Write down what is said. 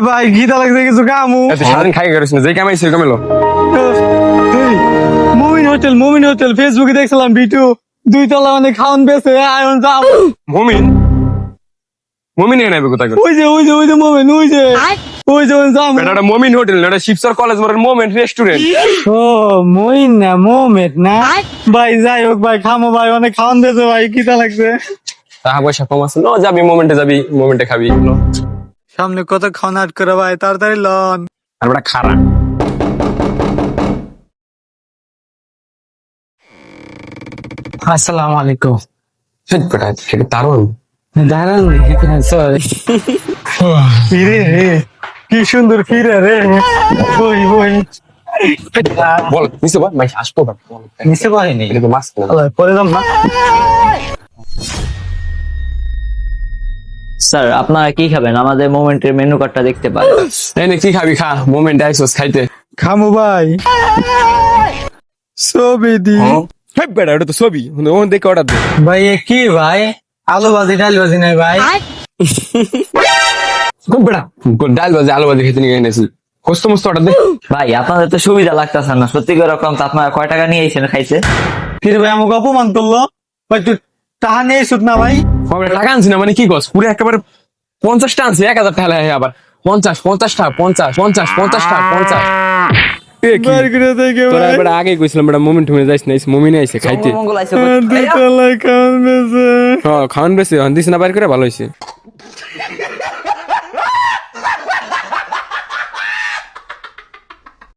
ভাই খিদা লাগছে কিছু কামু। সারাদিন খাই গেছিস না, যে কামাইছে ওই কামাইলো। মুমিন হোটেল ফেসবুকে দেখছিলাম ভিডিও, 2 তলা মানে খাওয়ান বেছে আয়ন যাব। মুমিন মুমিন এনে নেবে কোথায় করে? ওই যে মুমিন ওই যে যাম। এটা মুমিন হোটেল না, এটা শিবসর কলেজ মোড়ের মোমেন্ট রেস্টুরেন্ট। ও মুইন না মোমেট না ভাই, যাই হোক ভাই খামো ভাই, অনেক খাওয়ান বেছে ভাই, খিদা লাগছে। টাকা পয়সা কম আছে, নো যাবি মোমেন্টে, যাবি মোমেন্টে খাবি। সামনে কত খাওয়ান আট করে ভাই, তাড়াতাড়ি লন। আর ওটা খারা আসসালামু আলাইকুম। দারুন দাঁড়ান সরি। কি সুন্দর ফিরে রে। বই বল নিচে বল, ভাই আসবো না। নিচে পাইনি, এটা তো মাছ না। পরে যাম না। স্যার আপনারা কি খাবেন? আমাদের মোমেন্টের মেনু কার্ডটা দেখতে পারেন। এই নে, কি খাবি খা, মোমেন্ট আইসোস খাইতে। খামু ভাই, ছবি দি। হ্যাঁ বেটা, ওটা তো ছবি, ওখান দেখে অর্ডার দে। ভাই এ কি ভাই, আলু ভাজি ডাল ভাজি নাই ভাই? খুব বেটা, ডাল ভাজি আলু ভাজি খেতে নিয়ে এনেছি, কষ্ট মস্ত অর্ডার দে। ভাই আপনাদের তো সুবিধা লাগতেছে না, সত্যি করে রকম তো আপনারা কয় টাকা নিয়ে এসেছেন খাইছে? ফির ভাই আমাকে অপমান করলো ভাই, তুই টাকা নিয়ে এসুত না ভাই। আমরা টাকা আনছি না মানে কি কস, পুরো একেবারে 50টা আনছি, 1000 টাকা লাগে আবার 50 টাকা 50 টাকা 50। বের করে দেখে তোরা ভাই, বেটা আগে কইছিলাম বেটা মোমেন্ট হয়ে যাইস না, মোমিনে আইছে খাইতে। মঙ্গল আইছে 2 তলায় খাওয়ান বেছে। হ্যাঁ খাওয়ান বেশি দিস না, বাইর করে ভালো হয়েছে।